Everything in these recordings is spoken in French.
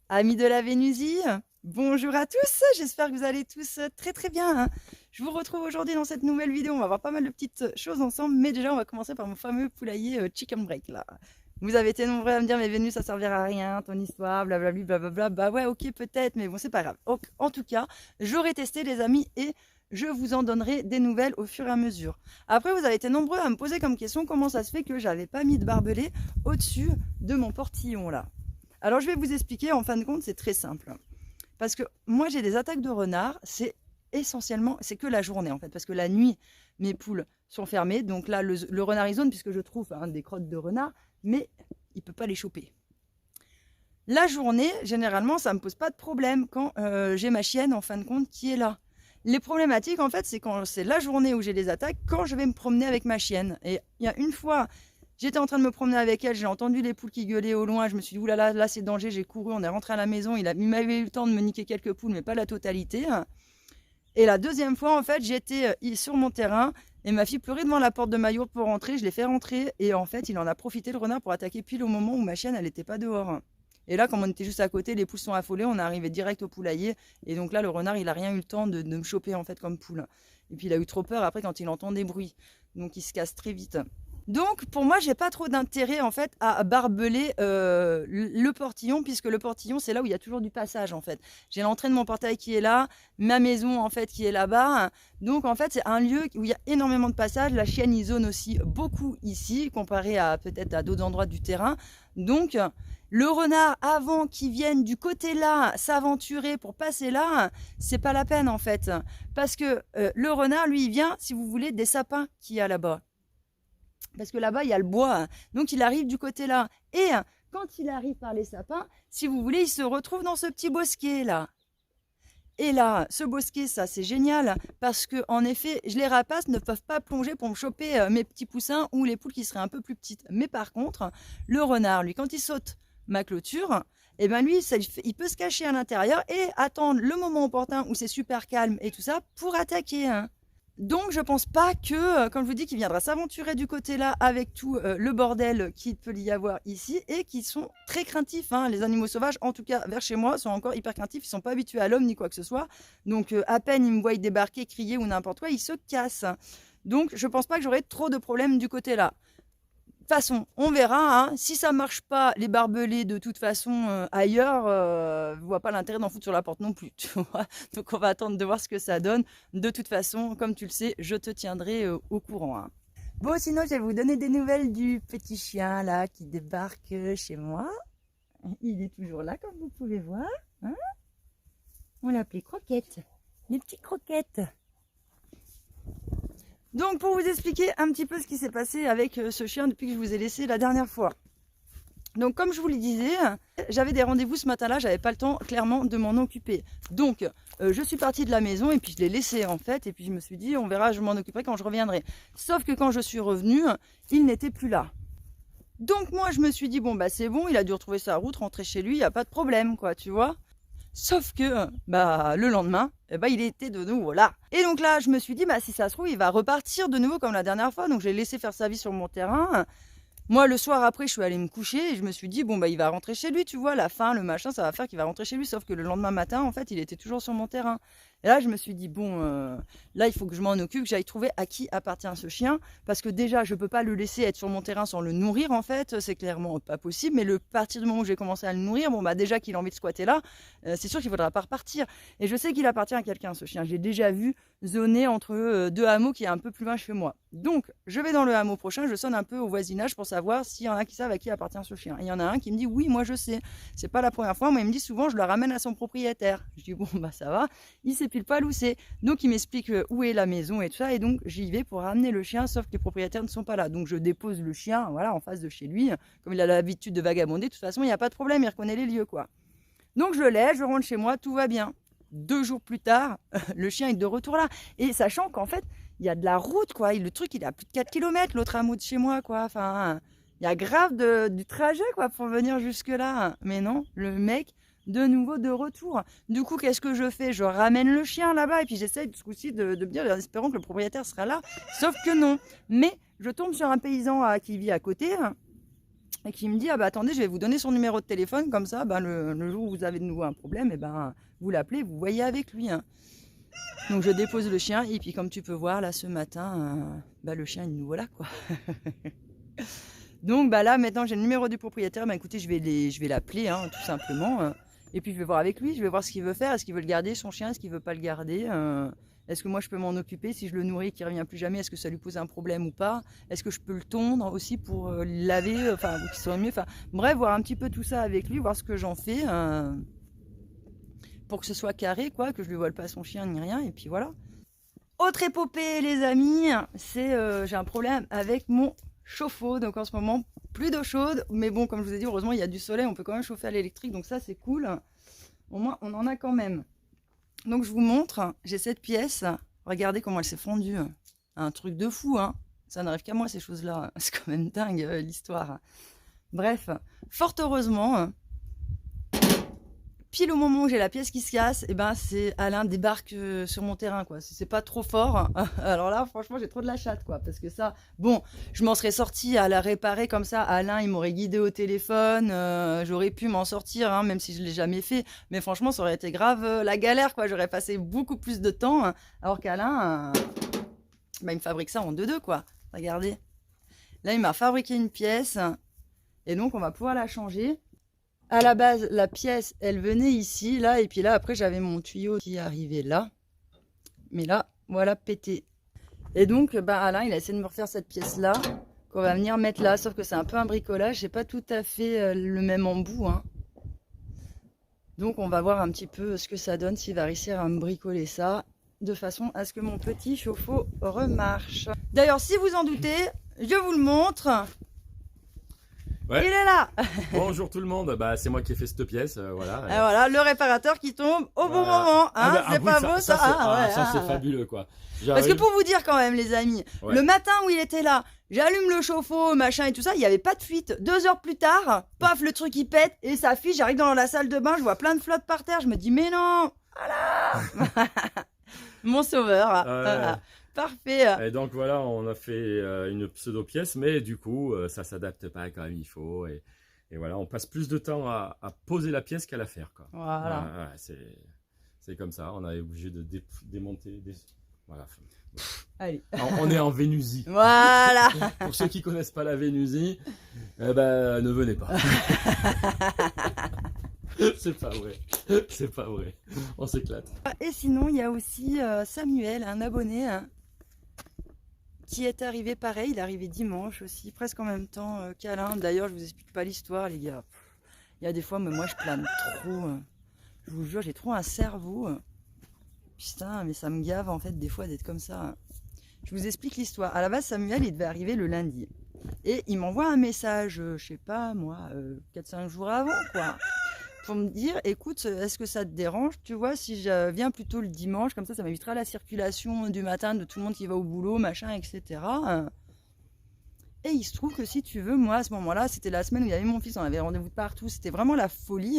Amis de la Vénusie, bonjour à tous, j'espère que vous allez tous très très bien, hein. Je vous retrouve aujourd'hui dans cette nouvelle vidéo, on va voir pas mal de petites choses ensemble, mais déjà on va commencer par mon fameux poulailler chicken break là. Vous avez été nombreux à me dire mais Vénus ça servira à rien, ton histoire, blablabla, blablabla, bah ouais ok peut-être, mais bon c'est pas grave. En tout cas, j'aurai testé les amis et je vous en donnerai des nouvelles au fur et à mesure. Après vous avez été nombreux à me poser comme question comment ça se fait que j'avais pas mis de barbelé au-dessus de mon portillon là. Alors je vais vous expliquer, en fin de compte, c'est très simple. Parce que moi j'ai des attaques de renard, c'est essentiellement, c'est que la journée en fait, parce que la nuit, mes poules sont fermées, donc là le renard zone, puisque je trouve des crottes de renard, mais il ne peut pas les choper. La journée, généralement, ça ne me pose pas de problème quand j'ai ma chienne, en fin de compte, qui est là. Les problématiques, en fait, c'est quand c'est la journée où j'ai les attaques, quand je vais me promener avec ma chienne. Et il y a une fois, j'étais en train de me promener avec elle, j'ai entendu les poules qui gueulaient au loin, je me suis dit, oulala, là c'est danger, j'ai couru, on est rentré à la maison, il m'avait eu le temps de me niquer quelques poules, mais pas la totalité. Et la deuxième fois, en fait, j'étais sur mon terrain, et ma fille pleurait devant la porte de ma yourte pour rentrer, je l'ai fait rentrer, et en fait, il en a profité, le renard, pour attaquer pile au moment où ma chienne, elle n'était pas dehors. Et là, comme on était juste à côté, les poules sont affolées, on est arrivé direct au poulailler. Et donc là, le renard, il a rien eu le temps de me choper en fait comme poule. Et puis il a eu trop peur après quand il entend des bruits. Donc il se casse très vite. Donc pour moi, j'ai pas trop d'intérêt en fait à barbeler le portillon, puisque le portillon, c'est là où il y a toujours du passage en fait. J'ai l'entrée de mon portail qui est là, ma maison en fait qui est là-bas. Donc en fait, c'est un lieu où il y a énormément de passage. La chienne y zone aussi beaucoup ici, comparé à peut-être à d'autres endroits du terrain. Donc le renard, avant qu'il vienne du côté là s'aventurer pour passer là, c'est pas la peine en fait. Parce que le renard, lui, il vient, si vous voulez, des sapins qu'il y a là-bas. Parce que là-bas, il y a le bois. Donc il arrive du côté là. Et quand il arrive par les sapins, si vous voulez, il se retrouve dans ce petit bosquet là. Et là, ce bosquet, ça, c'est génial, parce que en effet, les rapaces ne peuvent pas plonger pour me choper mes petits poussins ou les poules qui seraient un peu plus petites. Mais par contre, le renard, lui, quand il saute ma clôture, eh ben lui, il peut se cacher à l'intérieur et attendre le moment opportun où c'est super calme et tout ça pour attaquer, hein. Donc je pense pas que, comme je vous dis, qu'il viendra s'aventurer du côté là avec tout le bordel qu'il peut y avoir ici et qui sont très craintifs, hein. Les animaux sauvages, en tout cas vers chez moi, sont encore hyper craintifs, ils sont pas habitués à l'homme ni quoi que ce soit. Donc à peine ils me voient débarquer, crier ou n'importe quoi, ils se cassent. Donc je pense pas que j'aurai trop de problèmes du côté là. De toute façon, on verra, hein. Si ça marche pas, les barbelés de toute façon ailleurs, je vois pas l'intérêt d'en foutre sur la porte non plus, tu vois. Donc on va attendre de voir ce que ça donne. De toute façon, comme tu le sais, je te tiendrai au courant, hein. Bon, sinon, je vais vous donner des nouvelles du petit chien là qui débarque chez moi. Il est toujours là, comme vous pouvez voir, hein. On l'appelait Croquette, les petites croquettes. Donc pour vous expliquer un petit peu ce qui s'est passé avec ce chien depuis que je vous ai laissé la dernière fois. Donc comme je vous le disais, j'avais des rendez-vous ce matin-là, j'avais pas le temps clairement de m'en occuper. Donc je suis partie de la maison et puis je l'ai laissé en fait, et puis je me suis dit on verra, je m'en occuperai quand je reviendrai. Sauf que quand je suis revenue, il n'était plus là. Donc moi je me suis dit bon bah c'est bon, il a dû retrouver sa route, rentrer chez lui, il n'y a pas de problème quoi, tu vois. Sauf que bah le lendemain, il était de nouveau là. Et donc là, je me suis dit bah si ça se trouve, il va repartir de nouveau comme la dernière fois. Donc j'ai laissé faire sa vie sur mon terrain. Moi, le soir après, je suis allée me coucher et je me suis dit bon bah il va rentrer chez lui, tu vois, la faim, le machin, ça va faire qu'il va rentrer chez lui. Sauf que le lendemain matin, en fait, il était toujours sur mon terrain. Et là, je me suis dit bon, là, il faut que je m'en occupe, que j'aille trouver à qui appartient ce chien, parce que déjà, je peux pas le laisser être sur mon terrain sans le nourrir, en fait, c'est clairement pas possible. Mais le partir du moment où j'ai commencé à le nourrir, bon bah déjà qu'il a envie de squatter là, c'est sûr qu'il faudra pas repartir. Et je sais qu'il appartient à quelqu'un, ce chien. J'ai déjà vu zoner entre deux hameaux qui est un peu plus loin chez moi. Donc, je vais dans le hameau prochain, je sonne un peu au voisinage pour savoir s'il y en a qui savent à qui appartient ce chien. Et il y en a un qui me dit oui, moi je sais. C'est pas la première fois, moi il me dit souvent je le ramène à son propriétaire. Je dis bon bah ça va, il sait pile pas où c'est. Donc il m'explique où est la maison et tout ça, et donc j'y vais pour ramener le chien, sauf que les propriétaires ne sont pas là. Donc je dépose le chien, voilà, en face de chez lui. Comme il a l'habitude de vagabonder, de toute façon il n'y a pas de problème, il reconnaît les lieux quoi. Donc je laisse, je rentre chez moi, tout va bien. 2 jours plus tard, le chien est de retour là. Et sachant qu'en fait, il y a de la route, quoi. Le truc, il est à plus de 4 km, l'autre hameau de chez moi, quoi. Enfin, il y a grave du trajet, quoi, pour venir jusque-là. Mais non, le mec, de nouveau de retour. Du coup, qu'est-ce que je fais? Je ramène le chien là-bas et puis j'essaye ce coup-ci de me dire, en espérant que le propriétaire sera là. Sauf que non. Mais je tombe sur un paysan qui vit à côté. et qui me dit ah bah attendez, je vais vous donner son numéro de téléphone, comme ça le jour où vous avez de nouveau un problème, et vous l'appelez, vous voyez avec lui. Hein. Donc je dépose le chien et puis comme tu peux voir là ce matin, le chien il nous voilà quoi. Donc là maintenant j'ai le numéro du propriétaire, écoutez je vais l'appeler hein, tout simplement. Et puis je vais voir avec lui, je vais voir ce qu'il veut faire, est-ce qu'il veut le garder son chien, est-ce qu'il veut pas le garder, est-ce que moi je peux m'en occuper, si je le nourris qu'il revient plus jamais, est-ce que ça lui pose un problème ou pas, est-ce que je peux le tondre aussi pour le laver, ou qu'il soit mieux, bref voir un petit peu tout ça avec lui, voir ce que j'en fais. Pour que ce soit carré, quoi, que je lui vole pas son chien ni rien, et puis voilà. Autre épopée, les amis, c'est j'ai un problème avec mon chauffe-eau, donc en ce moment, plus d'eau chaude, mais bon, comme je vous ai dit, heureusement, il y a du soleil, on peut quand même chauffer à l'électrique, donc ça, c'est cool. Au moins, on en a quand même. Donc, je vous montre, j'ai cette pièce, regardez comment elle s'est fondue. Un truc de fou, hein. Ça n'arrive qu'à moi, ces choses-là. C'est quand même dingue, l'histoire. Bref, fort heureusement... Pile au moment où j'ai la pièce qui se casse, c'est Alain débarque sur mon terrain, quoi. C'est pas trop fort. Alors là, franchement, j'ai trop de la chatte, quoi. Parce que ça, bon, je m'en serais sortie à la réparer comme ça. Alain, il m'aurait guidé au téléphone. J'aurais pu m'en sortir, hein, même si je l'ai jamais fait. Mais franchement, ça aurait été grave la galère, quoi. J'aurais passé beaucoup plus de temps. Alors qu'Alain, il me fabrique ça en 2-2, quoi. Regardez. Là, il m'a fabriqué une pièce. Et donc, on va pouvoir la changer. À la base, la pièce, elle venait ici, là, et puis là, après, j'avais mon tuyau qui arrivait là. Mais là, voilà, pété. Et donc, Alain, il a essayé de me refaire cette pièce-là, qu'on va venir mettre là, sauf que c'est un peu un bricolage, c'est pas tout à fait le même embout, hein. Donc, on va voir un petit peu ce que ça donne, s'il va réussir à me bricoler ça, de façon à ce que mon petit chauffe-eau remarche. D'ailleurs, si vous en doutez, je vous le montre. Ouais. Il est là. Bonjour tout le monde, c'est moi qui ai fait cette pièce, voilà. Et voilà, le réparateur qui tombe au bon moment, hein. C'est pas beau ça, ça c'est fabuleux quoi. Parce que pour vous dire quand même les amis, le matin où il était là, j'allume le chauffe-eau, machin et tout ça, il n'y avait pas de fuite. 2 heures plus tard, paf, le truc il pète et ça fiche, j'arrive dans la salle de bain, je vois plein de flotte par terre, je me dis mais non, voilà. Mon sauveur, voilà. Parfait. Et donc voilà, on a fait une pseudo-pièce, mais du coup, ça s'adapte pas comme il faut. Et voilà, on passe plus de temps à poser la pièce qu'à la faire, quoi. Voilà. C'est comme ça, on est obligé de démonter. Voilà. Allez. On est en Vénusie. Voilà. Pour ceux qui connaissent pas la Vénusie, ne venez pas. C'est pas vrai, c'est pas vrai, on s'éclate. Et sinon, il y a aussi Samuel, un abonné, hein, qui est arrivé pareil, il est arrivé dimanche aussi, presque en même temps qu'Alain. D'ailleurs, je vous explique pas l'histoire, les gars. Il y a des fois, mais moi, je plane trop. Je vous jure, j'ai trop un cerveau. Putain, mais ça me gave, en fait, des fois, d'être comme ça. Je vous explique l'histoire. À la base, Samuel, il devait arriver le lundi. Et il m'envoie un message, je sais pas, moi, 4-5 jours avant, quoi. Pour me dire, écoute, est-ce que ça te dérange, tu vois, si je viens plutôt le dimanche, comme ça m'évitera la circulation du matin de tout le monde qui va au boulot, machin, etc. Et il se trouve que si tu veux, moi, à ce moment-là, c'était la semaine où il y avait mon fils, on avait rendez-vous partout, c'était vraiment la folie.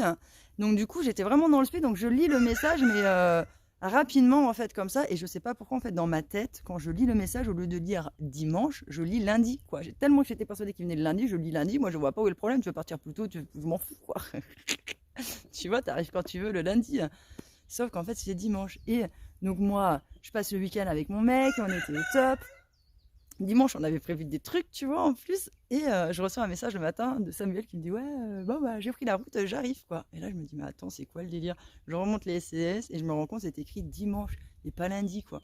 Donc du coup, j'étais vraiment dans le speed, donc je lis le message, mais rapidement, en fait, comme ça, et je sais pas pourquoi, en fait, dans ma tête, quand je lis le message, au lieu de lire dimanche, je lis lundi, quoi. Tellement que j'étais persuadée qu'il venait le lundi, je lis lundi, moi, je vois pas où est le problème, tu veux partir plus tôt, je m'en fous, quoi. Tu vois, t'arrives quand tu veux le lundi. Sauf qu'en fait, c'est dimanche. Et donc moi, je passe le week-end avec mon mec, on était au top. Dimanche, on avait prévu des trucs, tu vois, en plus. Et je reçois un message le matin de Samuel qui me dit « Ouais, j'ai pris la route, j'arrive, quoi. » Et là, je me dis « Mais attends, c'est quoi le délire ?» Je remonte les SMS et je me rends compte c'est écrit dimanche et pas lundi, quoi.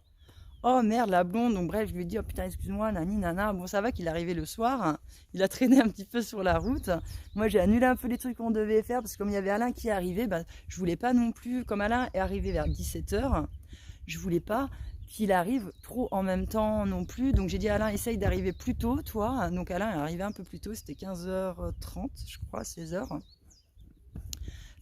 Oh merde, la blonde. Donc bref, je lui ai dit, oh putain, excuse-moi, nani, nana. Bon, ça va qu'il est arrivé le soir, hein. Il a traîné un petit peu sur la route. Moi, j'ai annulé un peu les trucs qu'on devait faire parce que comme il y avait Alain qui est arrivé, je voulais pas non plus, comme Alain est arrivé vers 17h, je voulais pas qu'il arrive trop en même temps non plus. Donc j'ai dit à Alain, essaye d'arriver plus tôt, toi. Donc Alain est arrivé un peu plus tôt, c'était 15h30, je crois, 16h.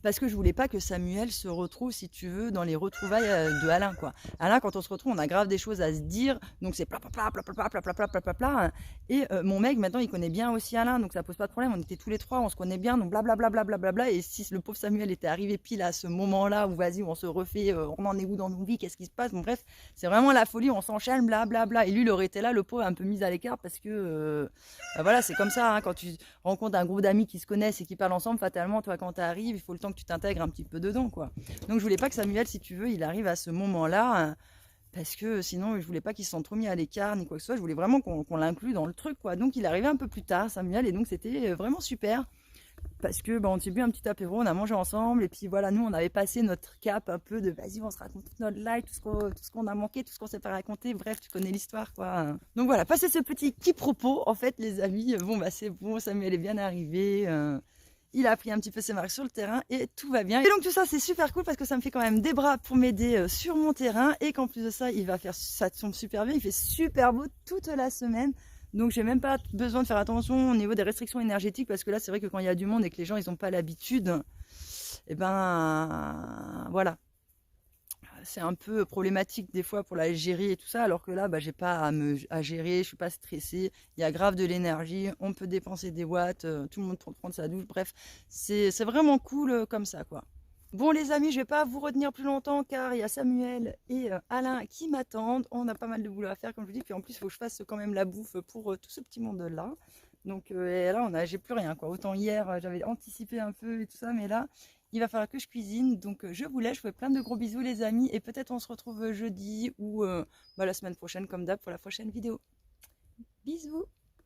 parce que je voulais pas que Samuel se retrouve, si tu veux, dans les retrouvailles de Alain, quoi. Alain, quand on se retrouve, on a grave des choses à se dire, donc c'est pla pla. Et mon mec, maintenant, il connaît bien aussi Alain, donc ça pose pas de problème. On était tous les trois, on se connaît bien, donc blablabla. Et si le pauvre Samuel était arrivé pile à ce moment-là où vas-y, on se refait, on en est où dans nos vies, qu'est-ce qui se passe, bon bref, c'est vraiment la folie, on s'enchaîne, blablabla. Et lui, il aurait été là, le pauvre, un peu mis à l'écart parce que, bah voilà, c'est comme ça, hein, quand tu rencontres un groupe d'amis qui se connaissent et qui parlent ensemble, fatalement, toi, quand tu arrives, il faut le temps que tu t'intègres un petit peu dedans, quoi. Donc, je voulais pas que Samuel, si tu veux, il arrive à ce moment-là, parce que sinon, je voulais pas qu'il se sente trop mis à l'écart ni quoi que ce soit. Je voulais vraiment qu'on l'inclue dans le truc, quoi. Donc, il est arrivé un peu plus tard, Samuel, et donc c'était vraiment super. Parce que on s'est bu un petit apéro, on a mangé ensemble, et puis voilà, nous on avait passé notre cap un peu de vas-y, on se raconte toute notre life, tout ce qu'on a manqué, tout ce qu'on s'est pas raconté, bref, tu connais l'histoire, quoi. Donc voilà, passé ce petit quiproquo, en fait, les amis, bon bah c'est bon, Samuel est bien arrivé, il a pris un petit peu ses marques sur le terrain et tout va bien. Et donc tout ça c'est super cool parce que ça me fait quand même des bras pour m'aider sur mon terrain, et qu'en plus de ça, il va faire, ça tombe super bien, il fait super beau toute la semaine. Donc j'ai même pas besoin de faire attention au niveau des restrictions énergétiques, parce que là c'est vrai que quand il y a du monde et que les gens ils ont pas l'habitude, et ben voilà, c'est un peu problématique des fois pour la gérer et tout ça, alors que là j'ai pas à gérer, je suis pas stressée, il y a grave de l'énergie, on peut dépenser des watts, tout le monde peut prendre sa douche, bref, c'est vraiment cool comme ça, quoi. Bon les amis, je vais pas vous retenir plus longtemps car il y a Samuel et Alain qui m'attendent. On a pas mal de boulot à faire comme je vous dis, puis en plus il faut que je fasse quand même la bouffe pour tout ce petit monde là. Donc et là j'ai plus rien, quoi. Autant hier j'avais anticipé un peu et tout ça, mais là il va falloir que je cuisine. Donc je vous laisse, je vous fais plein de gros bisous les amis, et peut-être on se retrouve jeudi ou la semaine prochaine comme d'hab pour la prochaine vidéo. Bisous.